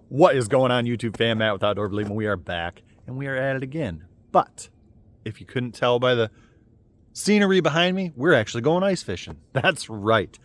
What is going on, YouTube fam? Matt with Outdoor Believing. We are back and we are at it again. But if you couldn't tell by the scenery behind me, we're actually going ice fishing. That's right.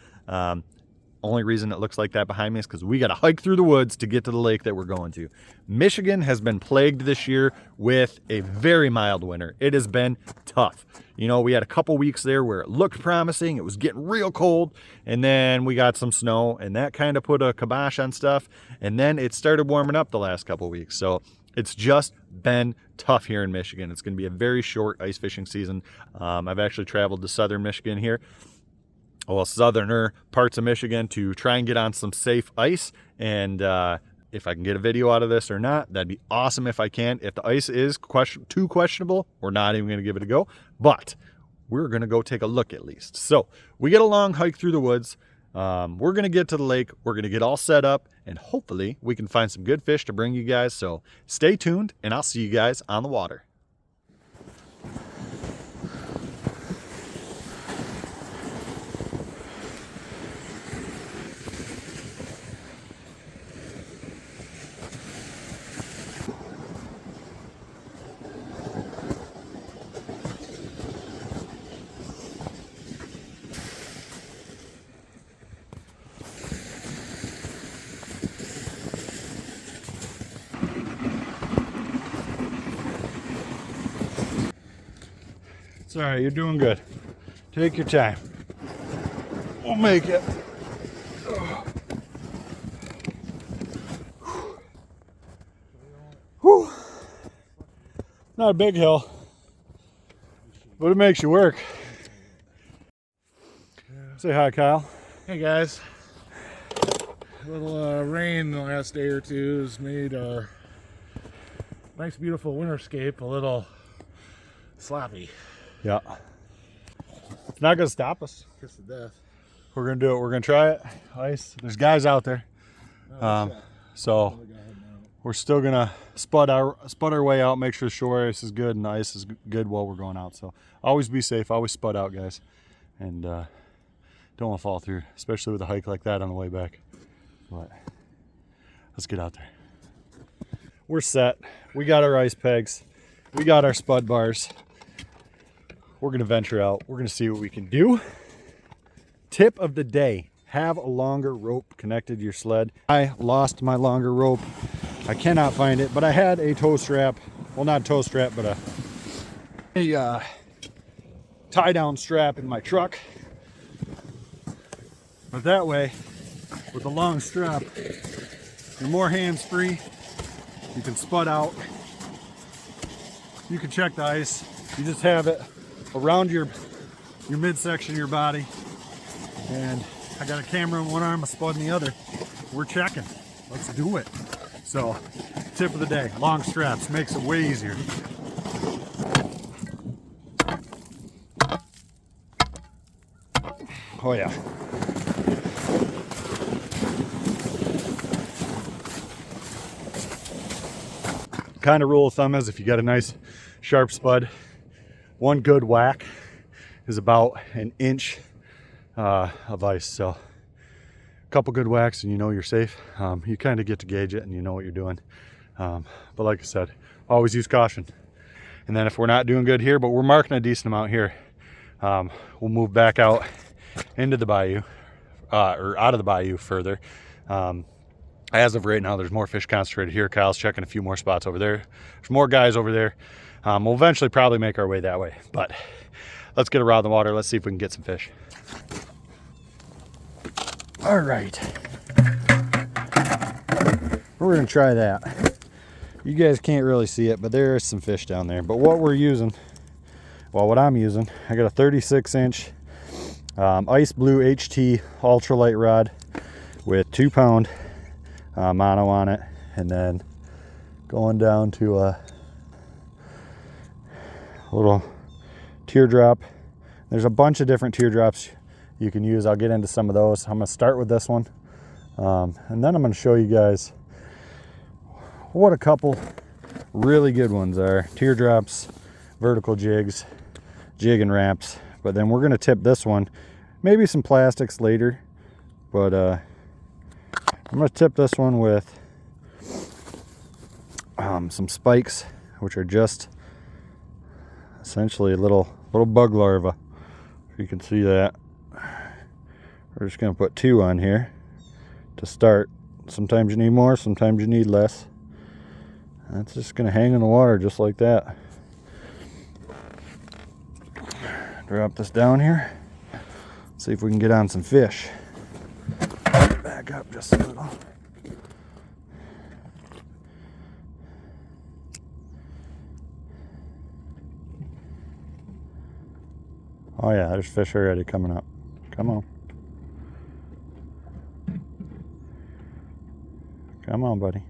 Only reason it looks like that behind me is because we got to hike through the woods to get to the lake that we're going to. Michigan has been plagued this year with a very mild winter. It has been tough. You know, we had a couple weeks there where it looked promising. It was getting real cold, and then we got some snow, and that kind of put a kibosh on stuff. And then it started warming up the last couple weeks. So it's just been tough here in Michigan. It's going to be a very short ice fishing season. I've actually traveled to southern Michigan here. Well, southerner parts of Michigan to try and get on some safe ice. And if I can get a video out of this or not, that'd be awesome if I can. If the ice is too questionable, we're not even going to give it a go. But we're going to go take a look at least. So we get a long hike through the woods. We're going to get to the lake. We're going to get all set up. And hopefully we can find some good fish to bring you guys. So stay tuned and I'll see you guys on the water. It's all right, you're doing good. Take your time. We'll make it. Whew. Not a big hill, but it makes you work. Say hi, Kyle. Hey guys. A little rain the last day or two has made our nice beautiful winterscape a little sloppy. Yeah. It's not gonna stop us. Kiss to death. We're gonna do it. We're gonna try it. Ice. There's guys out there. So we're still gonna spud our way out, make sure the shore ice is good and the ice is good while we're going out. So always be safe, always spud out, guys. And don't want to fall through, especially with a hike like that on the way back. But let's get out there. We're set. We got our ice pegs. We got our spud bars. We're gonna venture out. We're gonna see what we can do. Tip of the day: have a longer rope connected to your sled. I lost my longer rope. I cannot find it, but I had a tow strap. Well, not a tow strap, but a tie down strap in my truck. But that way, with a long strap, you're more hands free. You can spud out. You can check the ice. You just have it around your midsection of your body. And I got a camera in one arm, a spud in the other. We're checking. Let's do it. So, tip of the day, long straps makes it way easier. Oh yeah. Kind of rule of thumb is if you got a nice sharp spud, one good whack is about an inch of ice. So a couple good whacks and you know you're safe. You kind of get to gauge it and you know what you're doing. But like I said, always use caution. And then if we're not doing good here, but we're marking a decent amount here, we'll move back out into the bayou, or out of the bayou further. As of right now, there's more fish concentrated here. Kyle's checking a few more spots over there. There's more guys over there. We'll eventually probably make our way that way, but let's get around the water. Let's see if we can get some fish. All right. We're gonna try that. You guys can't really see it, but there's some fish down there. But what we're using, well, what I'm using, I got a 36-inch Ice Blue HT ultralight rod with 2-pound mono on it, and then going down to a little teardrop. There's a bunch of different teardrops you can use. I'll get into some of those. I'm gonna start with this one, and then I'm gonna show you guys what a couple really good ones are. Teardrops, vertical jigs, jig and wraps. But then we're gonna tip this one, maybe some plastics later, but I'm gonna tip this one with some spikes, which are just essentially little bug larvae. If you can see that. We're just going to put 2 on here to start. Sometimes you need more, sometimes you need less. That's just going to hang in the water just like that. Drop this down here. See if we can get on some fish. Back up just a little. Oh yeah, there's fish already coming up. Come on. Come on, buddy.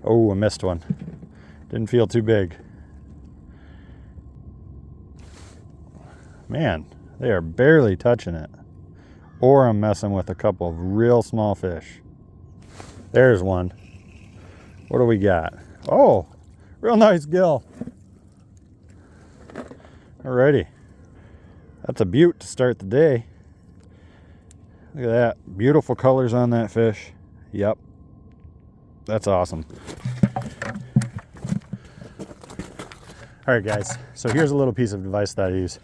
Oh, I missed one. Didn't feel too big. Man, they are barely touching it. Or I'm messing with a couple of real small fish. There's one. What do we got? Oh, real nice gill. Alrighty. That's a beaut to start the day. Look at that. Beautiful colors on that fish. Yep. That's awesome. Alright guys, so here's a little piece of advice that I use.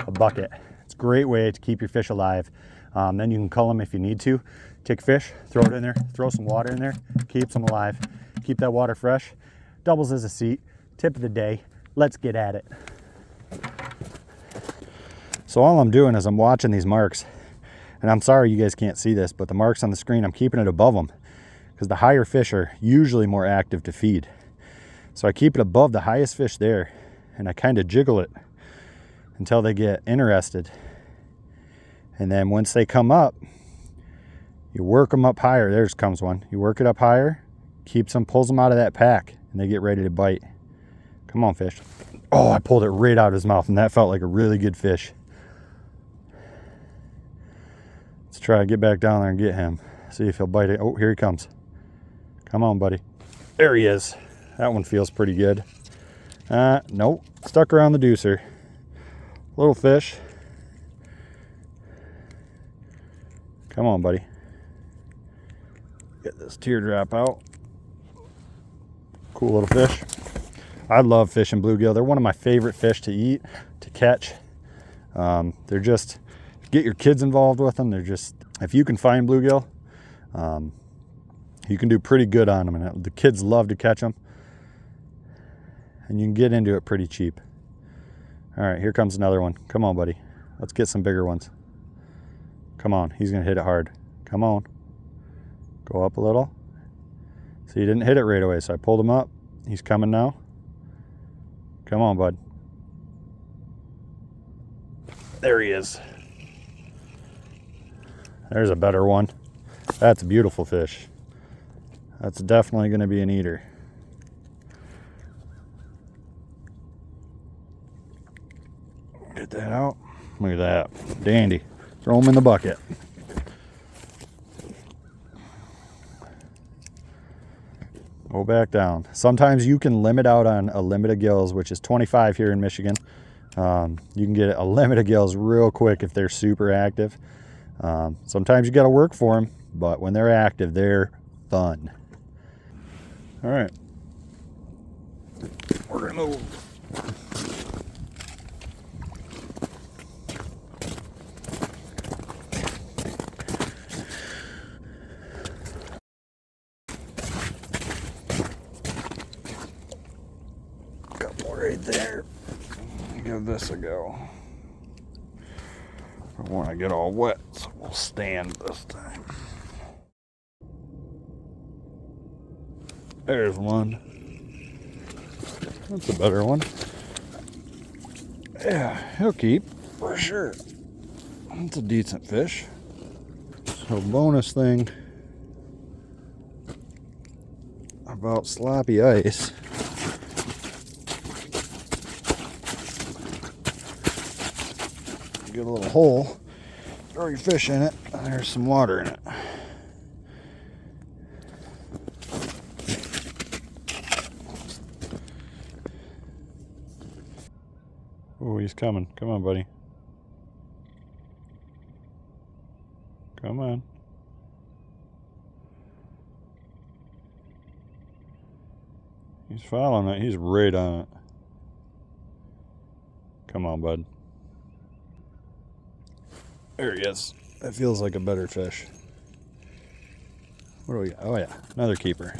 A bucket. It's a great way to keep your fish alive. Then you can cull them if you need to. Take fish, throw it in there, throw some water in there, keeps them alive. Keep that water fresh. Doubles as a seat. Tip of the day. Let's get at it. So all I'm doing is I'm watching these marks. And I'm sorry you guys can't see this, but the marks on the screen, I'm keeping it above them. Because the higher fish are usually more active to feed. So I keep it above the highest fish there. And I kind of jiggle it until they get interested. And then once they come up, you work them up higher. There's comes one. You work it up higher, keeps them, pulls them out of that pack, and they get ready to bite. Come on, fish. Oh, I pulled it right out of his mouth, and that felt like a really good fish. Let's try to get back down there and get him. See if he'll bite it. Oh, here he comes. Come on, buddy. There he is. That one feels pretty good. Nope. Stuck around the deucer. Little fish. Come on, buddy. Get this teardrop out. Cool little fish. I love fishing bluegill. They're one of my favorite fish to eat, to catch. They're just, get your kids involved with them. They're just, if you can find bluegill, you can do pretty good on them. And the kids love to catch them. And you can get into it pretty cheap. All right, here comes another one. Come on, buddy. Let's get some bigger ones. Come on, he's gonna hit it hard. Come on. Go up a little. See, he didn't hit it right away, so I pulled him up. He's coming now. Come on, bud. There he is. There's a better one. That's a beautiful fish. That's definitely gonna be an eater. Get that out. Look at that. Dandy. Throw them in the bucket. Go back down. Sometimes you can limit out on a limit of gills, which is 25 here in Michigan. You can get a limit of gills real quick if they're super active. Sometimes you got to work for them, but when they're active, they're fun. All right. We're going to move. Right there. Give this a go. I don't want to get all wet, so we'll stand this time. There's one. That's a better one. Yeah, he'll keep for sure. That's a decent fish. So bonus thing about sloppy ice. Get a little hole, throw your fish in it, and there's some water in it. Oh, he's coming. Come on, buddy. Come on. He's following it. He's right on it. Come on, bud. There he is. That feels like a better fish. What do we got? Oh yeah, another keeper.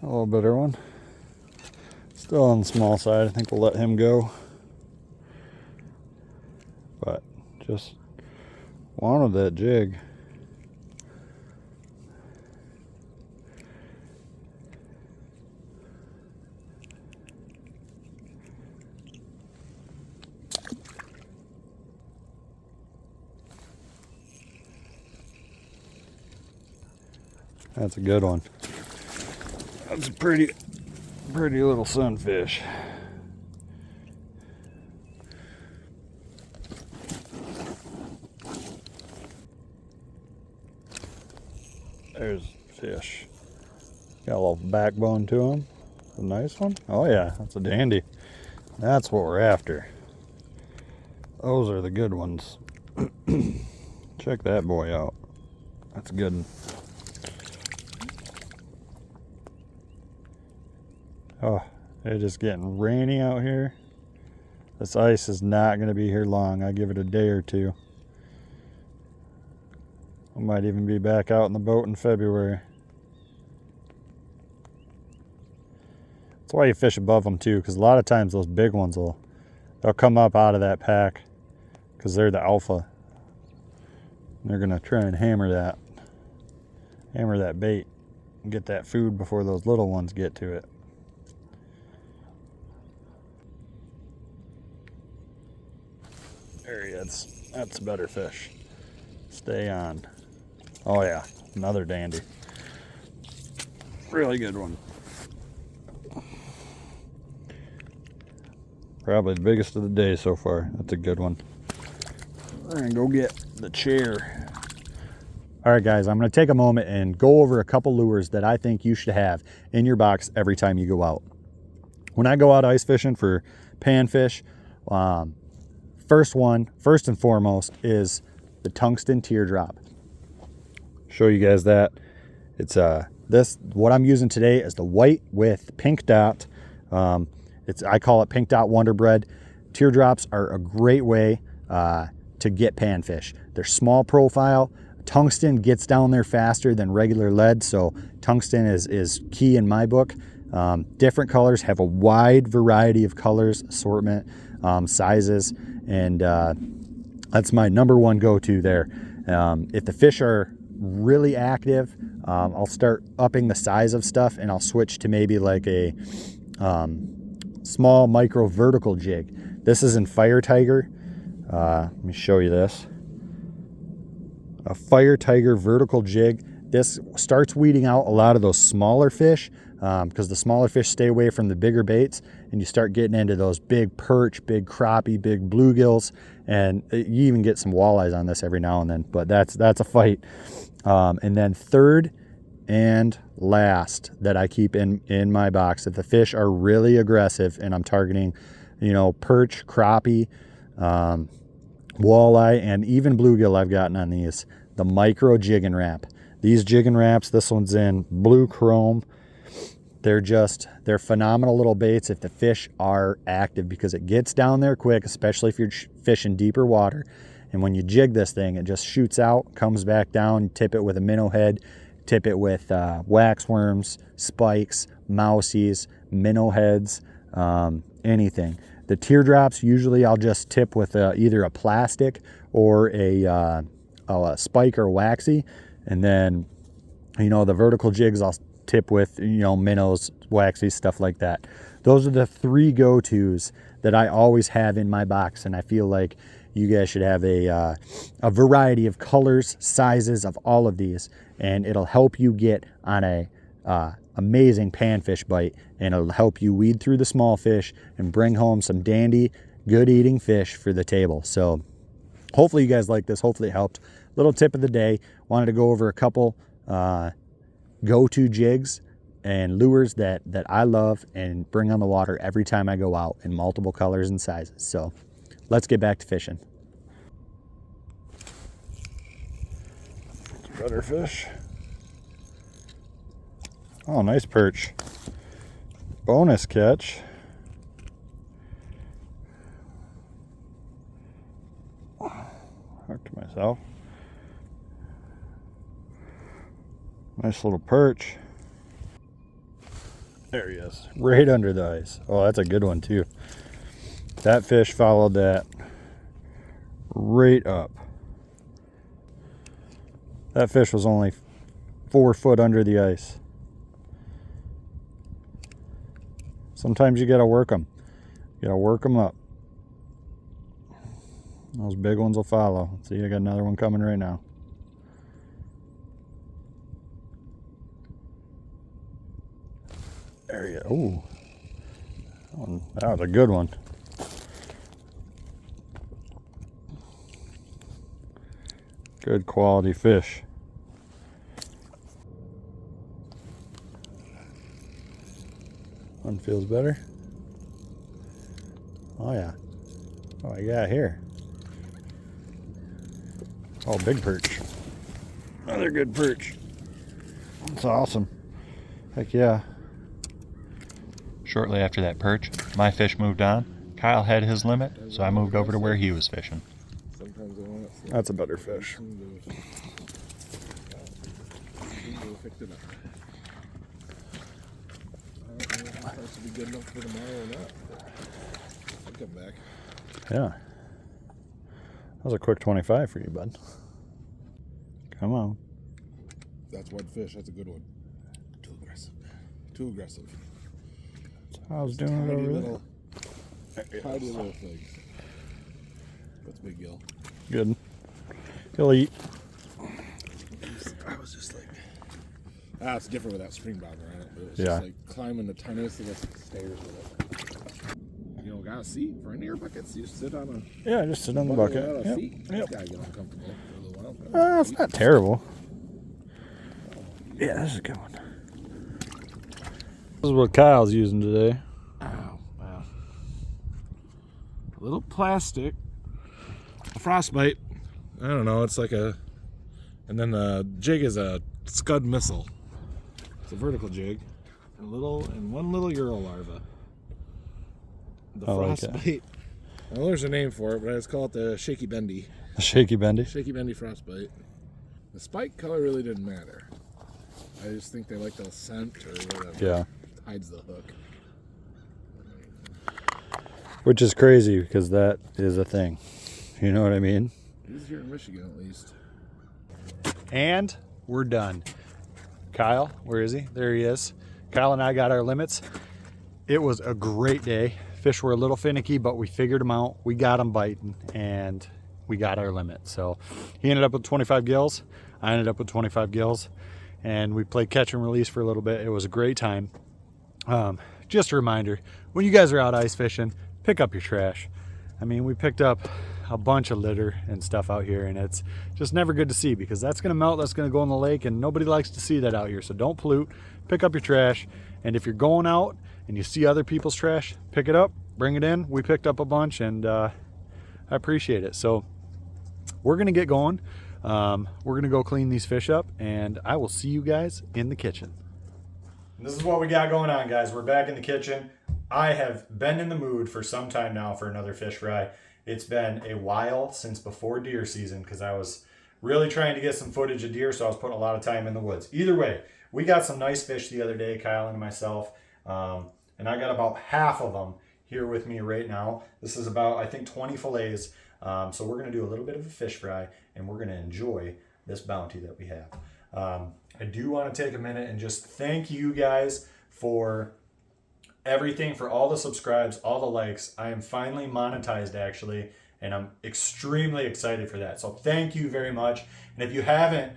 A little better one. Still on the small side. I think we'll let him go. But just wanted that jig. That's a good one. That's a pretty little sunfish. There's fish. Got a little backbone to him. A nice one. Oh yeah, that's a dandy. That's what we're after. Those are the good ones. Check that boy out. That's a good one. Oh, it's just getting rainy out here. This ice is not going to be here long. I give it a day or two. I might even be back out in the boat in February. That's why you fish above them too, because a lot of times those big ones they'll come up out of that pack because they're the alpha. And they're going to try and hammer that bait and get that food before those little ones get to it. There he is. That's a better fish. Stay on. Oh yeah, another dandy. Really good one. Probably the biggest of the day so far. That's a good one. We're gonna go get the chair. All right guys, I'm gonna take a moment and go over a couple lures that I think you should have in your box every time you go out. When I go out ice fishing for panfish, first and foremost is the tungsten teardrop. Show you guys that. It's what I'm using today is the white with pink dot. I call it pink dot Wonder Bread. Teardrops are a great way to get panfish. They're small profile. Tungsten gets down there faster than regular lead, so tungsten is key in my book. Different colors, have a wide variety of colors, assortment, sizes, and that's my number one go-to there. If the fish are really active, I'll start upping the size of stuff, and I'll switch to maybe like a small micro vertical jig. This is in Fire Tiger. Let me show you this. A Fire Tiger vertical jig. This starts weeding out a lot of those smaller fish, because the smaller fish stay away from the bigger baits, and you start getting into those big perch, big crappie, big bluegills, and you even get some walleyes on this every now and then, but that's a fight. And then third and last that I keep in my box, if the fish are really aggressive and I'm targeting, perch, crappie, walleye, and even bluegill I've gotten on these, the micro jig and wrap. These jig and wraps, this one's in blue chrome. They're phenomenal little baits if the fish are active, because it gets down there quick, especially if you're fishing deeper water. And when you jig this thing, it just shoots out, comes back down, tip it with a minnow head, tip it with waxworms, spikes, mousies, minnow heads, anything. The teardrops, usually I'll just tip with either a plastic or a spike or waxy. And then, the vertical jigs I'll tip with, minnows, waxy, stuff like that. Those are the three go-tos that I always have in my box, and I feel like you guys should have a variety of colors, sizes of all of these, and it'll help you get on a amazing panfish bite, and it'll help you weed through the small fish and bring home some dandy, good eating fish for the table. So hopefully you guys like this. Hopefully it helped. Little tip of the day. Wanted to go over a couple go-to jigs and lures that I love and bring on the water every time I go out in multiple colors and sizes. So let's get back to fishing. Better fish. Oh, nice perch. Bonus catch. Hooked myself. Nice little perch. There he is, right under the ice. Oh, that's a good one too. That fish followed that right up. That fish was only 4 foot under the ice. Sometimes you gotta work them. You gotta work them up. Those big ones will follow. See, I got another one coming right now. There you go. Ooh. That was a good one. Good quality fish. One feels better. Oh yeah. Oh, I got here. Oh, big perch. Another good perch. That's awesome. Heck yeah. Shortly after that perch, my fish moved on. Kyle had his limit, so I moved over to where he was fishing. That's a better fish. To be good enough for tomorrow or not. I'll come back. Yeah. That was a quick 25 for you, bud. Come on. That's one fish. That's a good one. Too aggressive. Too aggressive. That's how I was doing it over there. Tiny little thing. That's Big Gill. Good. He'll eat. I was just like, it's different with that spring bobber on it. It was Yeah. just like climbing the tiniest of the stairs with it. You know, got a seat for any air buckets. You just sit on a. Yeah, just sit on the bucket bucket. without a Yep. seat. Yep. Gotta get uncomfortable for a little while. It's not terrible. Yeah, this is a good one. This is what Kyle's using today. Oh, wow. A little plastic. A frostbite. I don't know. It's like a. And then the jig is a Scud missile. It's a vertical jig. And one little Euro larva. The frostbite. Well, there's a name for it, but I just call it the shaky bendy. The shaky bendy? Shaky bendy frostbite. The spike color really didn't matter. I just think they like the scent or whatever. Yeah. Hides the hook. Which is crazy because that is a thing. You know what I mean? He's here in Michigan at least. And we're done. Kyle, where is he? There he is. Kyle and I got our limits. It was a great day. Fish were a little finicky, but we figured them out. We got them biting, and we got our limit. So he ended up with 25 gills. I ended up with 25 gills, and we played catch and release for a little bit. It was a great time. Just a reminder, when you guys are out ice fishing, pick up your trash. I mean, we picked up a bunch of litter and stuff out here, and it's just never good to see because that's going to melt, that's going to go in the lake, and nobody likes to see that out here. So don't pollute. Pick up your trash, and if you're going out and you see other people's trash, pick it up, bring it in. We picked up a bunch, and I appreciate it. So we're going to get going. We're going to go clean these fish up, and I will see you guys in the kitchen. This is what we got going on, guys. We're back in the kitchen. I have been in the mood for some time now for another fish fry. It's been a while since before deer season because I was really trying to get some footage of deer, so I was putting a lot of time in the woods. Either way, we got some nice fish the other day, Kyle and myself, and I got about half of them here with me right now. This is about, I think, 20 fillets, so we're going to do a little bit of a fish fry, and we're going to enjoy this bounty that we have. I do want to take a minute and just thank you guys for everything, for all the subscribes, all the likes. I am finally monetized, actually, and I'm extremely excited for that. So thank you very much. And if you haven't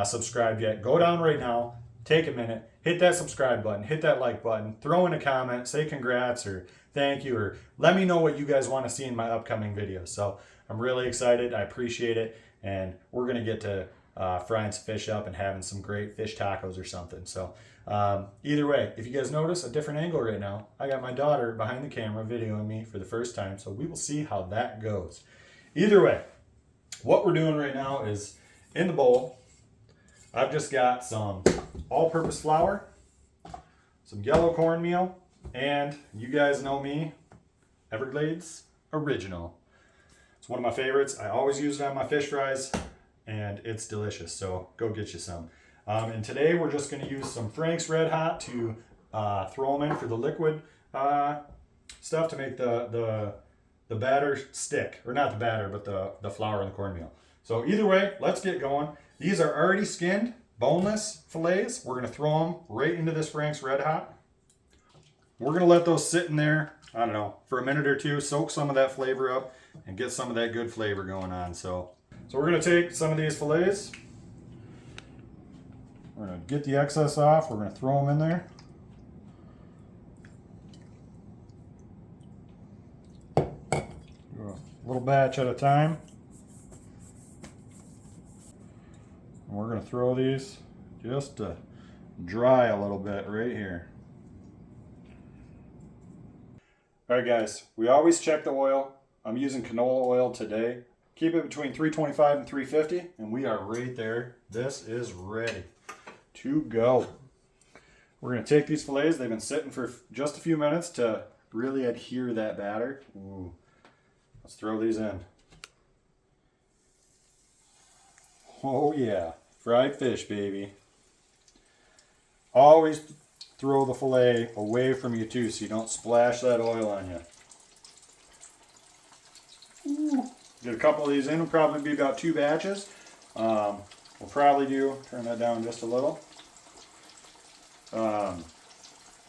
subscribed yet, go down right now, take a minute, hit that subscribe button, hit that like button, throw in a comment, say congrats or thank you, or let me know what you guys want to see in my upcoming videos. So I'm really excited. I appreciate it. And we're going to get to frying some fish up and having some great fish tacos or something. So either way, if you guys notice a different angle right now, I got my daughter behind the camera videoing me for the first time. So we will see how that goes. Either way, what we're doing right now is in the bowl, I've just got some all-purpose flour, some yellow cornmeal, and you guys know me, Everglades Original. It's one of my favorites. I always use it on my fish fries, and it's delicious, so go get you some. And today we're just going to use some Frank's Red Hot to throw them in for the liquid stuff to make the batter stick. Or not the batter, but the flour and the cornmeal. So either way, let's get going. These are already skinned, boneless fillets. We're going to throw them right into this Frank's Red Hot. We're going to let those sit in there, I don't know, for a minute or two, soak some of that flavor up and get some of that good flavor going on. So we're going to take some of these fillets. We're going to get the excess off. We're going to throw them in there. Do a little batch at a time. And we're going to throw these just to dry a little bit right here. All right, guys, we always check the oil. I'm using canola oil today. Keep it between 325 and 350, and we are right there. This is ready to go. We're going to take these fillets. They've been sitting for just a few minutes to really adhere to that batter. Ooh. Let's throw these in. Oh yeah, fried fish, baby. Always throw the fillet away from you too, so you don't splash that oil on you. Ooh. Get a couple of these in. Will probably be about 2 batches. We'll probably turn that down just a little,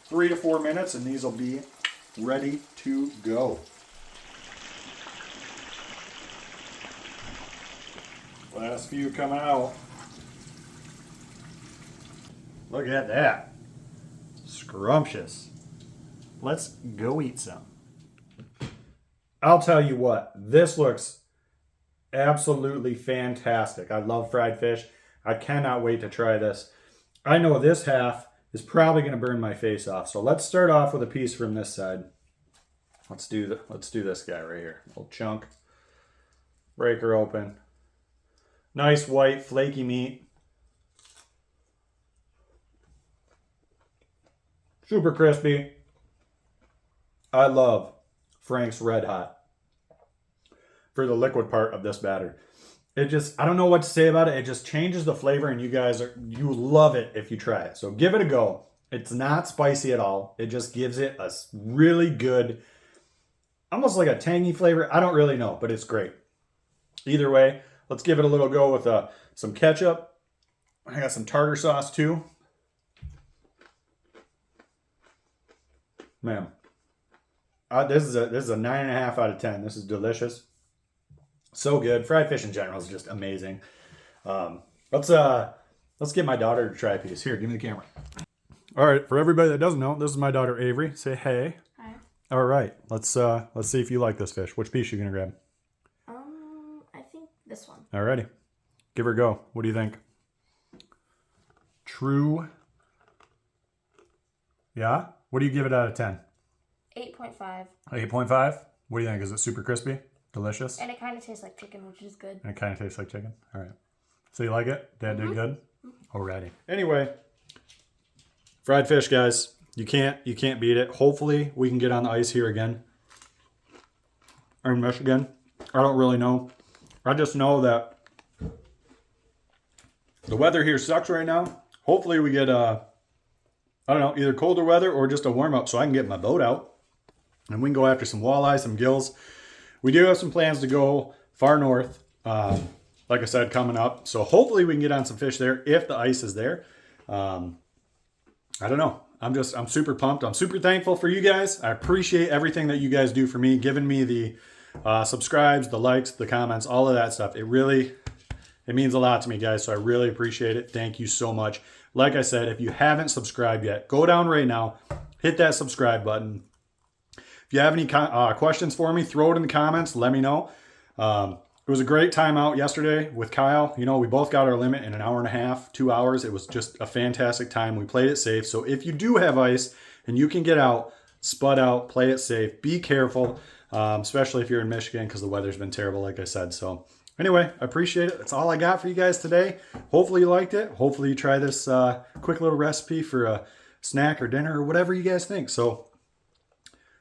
3 to 4 minutes, and these will be ready to go. Last few coming out. Look at that. Scrumptious. Let's go eat some. I'll tell you what, this looks absolutely fantastic. I love fried fish. I cannot wait to try this. I know this half is probably going to burn my face off. So let's start off with a piece from this side. Let's do this guy right here. A little chunk. Break her open. Nice white flaky meat. Super crispy. I love Frank's Red Hot for the liquid part of this batter. It just, I don't know what to say about it. It just changes the flavor, and you love it if you try it. So give it a go. It's not spicy at all. It just gives it a really good, almost like a tangy flavor. I don't really know, but it's great. Either way, let's give it a little go with some ketchup. I got some tartar sauce too. Man, this is a 9.5 out of 10. This is delicious. So good. Fried fish in general is just amazing. Let's get my daughter to try a piece. Here, give me the camera. All right, for everybody that doesn't know, this is my daughter Avery. Say hey. Hi. All right, let's see if you like this fish. Which piece are you gonna grab? I think this one. All righty, give her a go. What do you think? True. Yeah. What do you give it out of 10? 8.5. 8.5. What do you think? Is it super crispy? Delicious? And it kind of tastes like chicken, which is good. And it kind of tastes like chicken? All right. So you like it? Dad did good? Alrighty. Anyway, fried fish, guys. You can't beat it. Hopefully we can get on the ice here again. Or in Michigan. I don't really know. I just know that the weather here sucks right now. Hopefully we get I don't know, either colder weather or just a warm up so I can get my boat out. And we can go after some walleye, some gills. We do have some plans to go far north, like I said, coming up. So hopefully we can get on some fish there if the ice is there. I don't know. I'm super pumped. I'm super thankful for you guys. I appreciate everything that you guys do for me, giving me the subscribes, the likes, the comments, all of that stuff. It means a lot to me, guys. So I really appreciate it. Thank you so much. Like I said, if you haven't subscribed yet, go down right now, hit that subscribe button. If you have any questions for me, throw it in the comments. Let me know. It was a great time out yesterday with Kyle. You know, we both got our limit in an hour and a half, 2 hours. It was just a fantastic time. We played it safe. So if you do have ice and you can get out, spud out, play it safe, be careful, especially if you're in Michigan because the weather's been terrible, like I said. So anyway, I appreciate it. That's all I got for you guys today. Hopefully you liked it. Hopefully you try this quick little recipe for a snack or dinner or whatever you guys think. So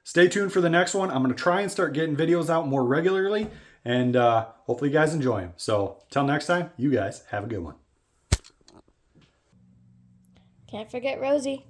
stay tuned for the next one. I'm going to try and start getting videos out more regularly. And hopefully you guys enjoy them. So till next time, you guys have a good one. Can't forget Rosie.